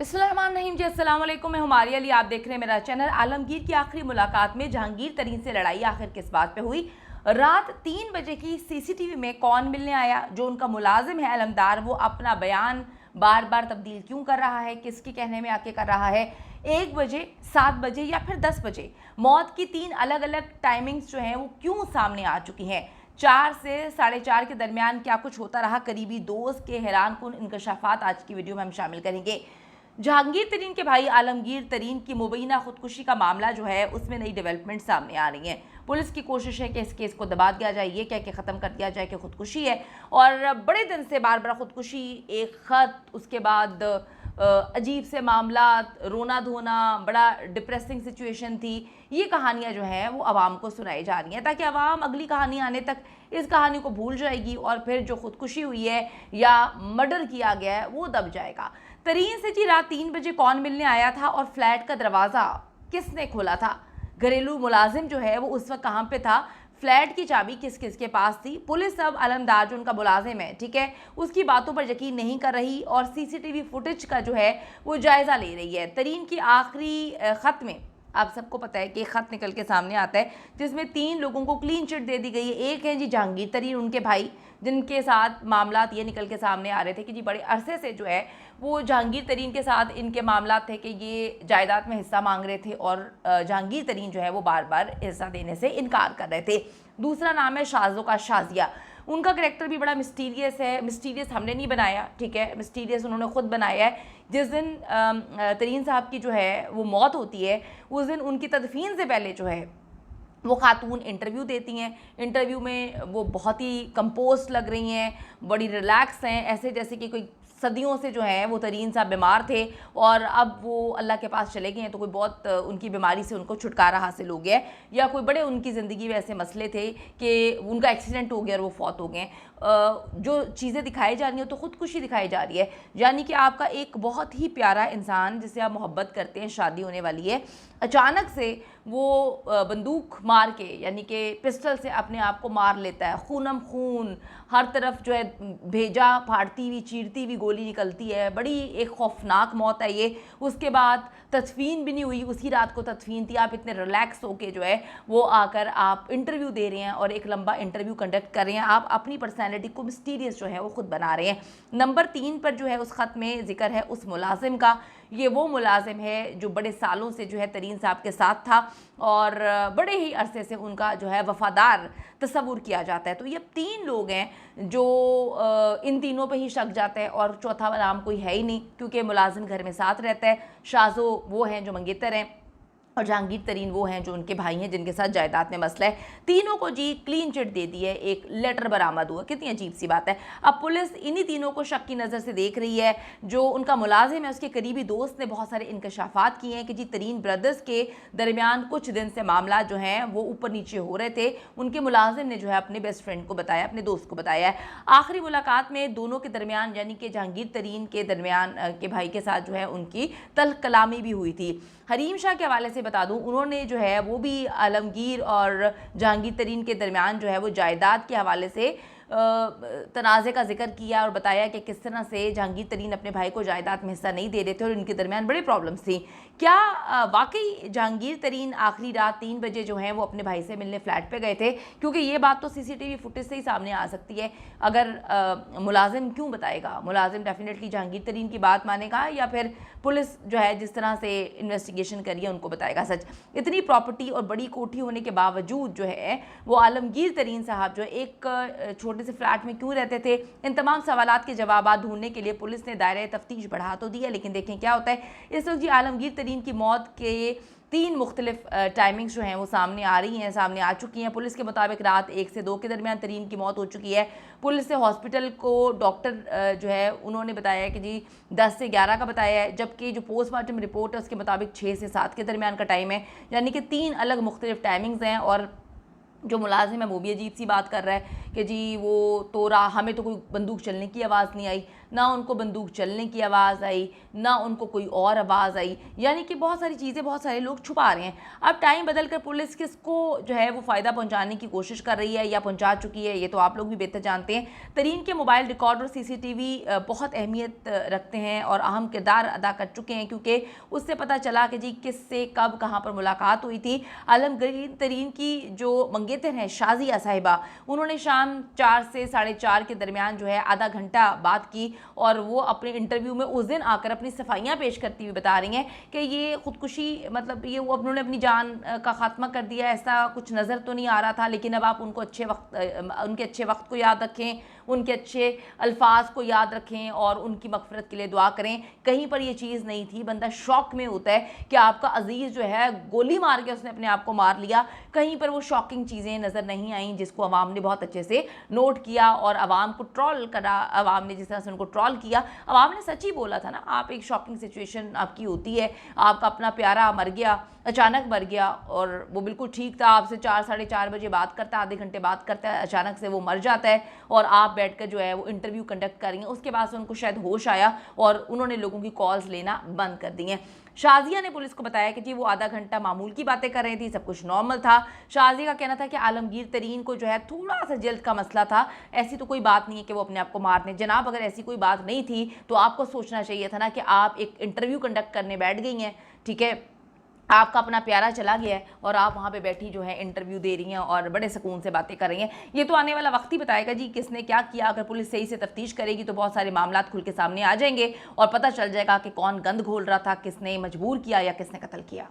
बिस्मिल्लाहिर्रहमानिर्रहीम जी, अस्सलाम वालेकुम। मैं हुमारी अली, आप देख रहे हैं मेरा चैनल। आलमगीर की आखिरी मुलाकात में जहांगीर तरीन से लड़ाई आखिर किस बात पे हुई? रात 3 बजे की सीसीटीवी में कौन मिलने आया? जो उनका मुलाजिम है अलमदार, वो अपना बयान बार बार तब्दील क्यों कर रहा है? किसके कहने में आके कर रहा है? 1 बजे, 7 बजे या फिर 10 बजे मौत की 3 अलग अलग टाइमिंग्स जो हैं वो क्यों सामने आ चुकी हैं? 4 से 4:30 के दरमियान क्या कुछ होता रहा? करीबी दोस्त के हैरानकुन इंकशाफात आज की वीडियो में हम शामिल करेंगे। जहांगीर तरीन के भाई आलमगीर तरीन की मुबैना खुदकुशी का मामला जो है उसमें नई डेवलपमेंट सामने आ रही हैं। पुलिस की कोशिश है कि इस केस को दबा दिया जाए, ये कह के ख़त्म कर दिया जाए कि खुदकुशी है, और बड़े दिन से बार बार खुदकुशी, एक ख़त, उसके बाद अजीब से मामला, रोना धोना, बड़ा डिप्रेसिंग सिचुएशन थी। ये कहानियाँ जो हैं वो आवाम को सुनाई जा रही हैं ताकि आवाम अगली कहानी आने तक इस कहानी को भूल जाएगी और फिर जो खुदकुशी हुई है या मर्डर किया गया है वो दब जाएगा। तरीन से जी रात 3 बजे कौन मिलने आया था और फ्लैट का दरवाज़ा किसने खोला था? घरेलू मुलाजिम जो है वो उस वक्त कहाँ पे था? फ्लैट की चाबी किस किस के पास थी? पुलिस अब अलमदार जो उनका मुलाजिम है, ठीक है, उसकी बातों पर यकीन नहीं कर रही और सीसीटीवी फुटेज का जो है वो जायज़ा ले रही है। तरीन की आखिरी ख़त में आप सबको पता है कि ख़त निकल के सामने आता है जिसमें 3 लोगों को क्लीन चिट दे दी गई है। एक है जी जहांगीर तरीन, उनके भाई, जिनके साथ मामलात ये निकल के सामने आ रहे थे कि जी बड़े अरसे से जो है वो जहांगीर तरीन के साथ इनके मामलात थे कि ये जायदाद में हिस्सा मांग रहे थे और जहांगीर तरीन जो है वो बार बार हिस्सा देने से इनकार कर रहे थे। दूसरा नाम है शाज़ो का शाजिया। उनका करैक्टर भी बड़ा मिस्टीरियस है। मिस्टीरियस हमने नहीं बनाया, ठीक है, मिस्टीरियस उन्होंने खुद बनाया है। जिस दिन तरीन साहब की जो है वो मौत होती है, उस दिन उनकी तदफीन से पहले जो है वो खातून इंटरव्यू देती हैं। इंटरव्यू में वो बहुत ही कंपोस्ट लग रही हैं, बड़ी रिलैक्स हैं, ऐसे जैसे कि कोई सदियों से जो है वो तरीन साहब बीमार थे और अब वो अल्लाह के पास चले गए हैं, तो कोई बहुत उनकी बीमारी से उनको छुटकारा हासिल हो गया है, या कोई बड़े उनकी ज़िंदगी में ऐसे मसले थे कि उनका एक्सीडेंट हो गया और वो फौत हो गए। जो चीज़ें दिखाई जा रही हैं तो ख़ुदकुशी दिखाई जा रही है, यानी कि आपका एक बहुत ही प्यारा इंसान जिससे आप मोहब्बत करते हैं, शादी होने वाली है, अचानक से वो बंदूक मार के, यानी कि पिस्टल से अपने आप को मार लेता है। खूनम खून, हर तरफ जो है भेजा फाड़ती हुई, चीरती हुई गोली निकलती है। बड़ी एक खौफनाक मौत है ये। उसके बाद तदफीन भी नहीं हुई, उसी रात को तदफीन थी। आप इतने रिलैक्स होके जो है वो आकर आप इंटरव्यू दे रहे हैं और एक लंबा इंटरव्यू कंडक्ट कर रहे हैं। आप अपनी पर्सनैलिटी को मिस्टीरियस जो है वो खुद बना रहे हैं। नंबर 3 पर जो है उस ख़त में जिक्र है उस मुलाजिम का। ये वो मुलाजिम है जो बड़े सालों से जो है तरीन साहब के साथ था और बड़े ही अरसे से उनका जो है वफ़ादार तस्वुर किया जाता है। तो ये 3 लोग हैं जो इन तीनों पे ही शक जाता है और चौथा नाम कोई है ही नहीं, क्योंकि मुलाजिम घर में साथ रहता है। शाज़ो वो हैं जो मंगेतर हैं और जहांगीर तरीन वो हैं जो उनके भाई हैं जिनके साथ जायदाद में मसला है। तीनों को जी क्लीन चिट दे दी है, एक लेटर बरामद हुआ। कितनी अजीब सी बात है। अब पुलिस इन्हीं तीनों को शक की नज़र से देख रही है। जो उनका मुलाजिम है उसके करीबी दोस्त ने बहुत सारे इंकशाफात किए हैं कि जी तरीन ब्रदर्स के दरमियान कुछ दिन से मामला जो हैं वो ऊपर नीचे हो रहे थे। उनके मुलाजिम ने जो है अपने बेस्ट फ्रेंड को बताया, अपने दोस्त को बताया है। आखिरी मुलाकात में दोनों के दरमियान, यानी कि जहांगीर तरीन के दरमियान के भाई के साथ जो है उनकी तल्ख कलामी भी हुई थी। हरीम शाह के हवाले से बता दूं, उन्होंने जो है वो भी आलमगीर और जहांगीर तरीन के दरमियान जो है वो जायदाद के हवाले से तनाज़े का जिक्र किया और बताया कि किस तरह से जहांगीर तरीन अपने भाई को जायदाद में हिस्सा नहीं दे रहे थे और इनके दरमियान बड़ी प्रॉब्लम्स थी। क्या वाकई जहांगीर तरीन आखिरी रात 3 बजे जो हैं वो अपने भाई से मिलने फ्लैट पे गए थे? क्योंकि ये बात तो सीसीटीवी फुटेज से ही सामने आ सकती है। अगर मुलाजिम क्यों बताएगा? मुलाजिम डेफिनेटली जहांगीर तरीन की बात मानेगा या फिर पुलिस जो है जिस तरह से इन्वेस्टिगेशन करी है उनको बताएगा सच? इतनी प्रॉपर्टी और बड़ी कोठी होने के बावजूद जो है वो आलमगीर तरीन साहब जो है एक छोटे से फ्लैट में क्यों रहते थे? इन तमाम सवालात के जवाब ढूंढने के लिए पुलिस ने दायरे तफ्तीश बढ़ा तो दिया, लेकिन देखें क्या होता है। इस वक्त जी आलमगीर तरीन की मौत के 3 मुख्तलिफ टाइमिंग्स जो हैं वो सामने आ रही हैं, सामने आ चुकी हैं। पुलिस के मुताबिक रात 1 से 2 के दरमियान तरीन की मौत हो चुकी है। पुलिस से हॉस्पिटल को डॉक्टर जो है उन्होंने बताया है कि जी 10 से 11 का बताया है, जबकि जो पोस्टमार्टम रिपोर्ट है उसके मुताबिक 6 से 7 के दरमियान का टाइम है, यानी कि 3 अलग मुख्तलिफ टाइमिंग्स हैं। और जो मुलाजिम है वो भी अजीब सी बात कर रहा है कि जी वो तो हमें तो कोई बंदूक चलने की आवाज़ नहीं आई। ना उनको बंदूक चलने की आवाज़ आई, ना उनको कोई और आवाज़ आई। यानी कि बहुत सारी चीज़ें बहुत सारे लोग छुपा रहे हैं। अब टाइम बदल कर पुलिस किसको जो है वो फ़ायदा पहुंचाने की कोशिश कर रही है या पहुंचा चुकी है, ये तो आप लोग भी बेहतर जानते हैं। तरीन के मोबाइल रिकॉर्ड और सीसीटीवी बहुत अहमियत रखते हैं और अहम किरदार अदा कर चुके हैं, क्योंकि उससे पता चला कि जी किससे कब कहाँ पर मुलाकात हुई थी। आलमगीर तरीन की जो मंगेतर हैं शाजिया साहिबा, उन्होंने शाम 4 से 4:30 के दरमियान जो है आधा घंटा बात की और वो अपने इंटरव्यू में उस दिन आकर अपनी सफाइयाँ पेश करती हुई बता रही हैं कि ये खुदकुशी, मतलब ये वो उन्होंने अपनी जान का खात्मा कर दिया, ऐसा कुछ नज़र तो नहीं आ रहा था। लेकिन अब आप उनको उनके अच्छे वक्त को याद रखें, उनके अच्छे अल्फाज को याद रखें और उनकी मगफरत के लिए दुआ करें। कहीं पर ये चीज़ नहीं थी। बंदा शौक में होता है कि आपका अजीज़ जो है गोली मार के उसने अपने आप को मार लिया। कहीं पर वो शॉकिंग चीज़ें नज़र नहीं आईं जिसको अवाम ने बहुत अच्छे से नोट किया और अवाम को ट्रोल करा। अवाम ने जिस तरह से उनको ट्रोल किया, अवाम ने सच ही बोला था ना। आप एक शॉकिंग सिचुएशन आपकी होती है, आपका अपना प्यारा मर गया, अचानक मर गया और वो बिल्कुल ठीक था, आपसे 4 साढ़े 4 बजे बात करता है, आधे घंटे बात करता है, अचानक से वो मर जाता है और आप बैठकर जो है वो इंटरव्यू कंडक्ट करेंगे। उसके बाद से उनको शायद होश आया और उन्होंने लोगों की कॉल्स लेना बंद कर दी हैं। शाजिया ने पुलिस को बताया कि जी वो आधा घंटा मामूल की बातें कर रही थी, सब कुछ नॉर्मल था। शाजिया का कहना था कि आलमगीर तरीन को जो है थोड़ा सा जल्द का मसला था, ऐसी तो कोई बात नहीं है कि वो अपने आप को मार दें। जनाब, अगर ऐसी कोई बात नहीं थी तो आपको सोचना चाहिए था ना कि आप एक इंटरव्यू कंडक्ट करने बैठ गई हैं, ठीक है, आपका अपना प्यारा चला गया है और आप वहाँ पे बैठी जो है इंटरव्यू दे रही हैं और बड़े सुकून से बातें कर रही हैं। ये तो आने वाला वक्त ही बताएगा जी किसने क्या किया। अगर पुलिस सही से तफ्तीश करेगी तो बहुत सारे मामला खुल के सामने आ जाएंगे और पता चल जाएगा कि कौन गंद घोल रहा था, किसने मजबूर किया या किसने कत्ल किया।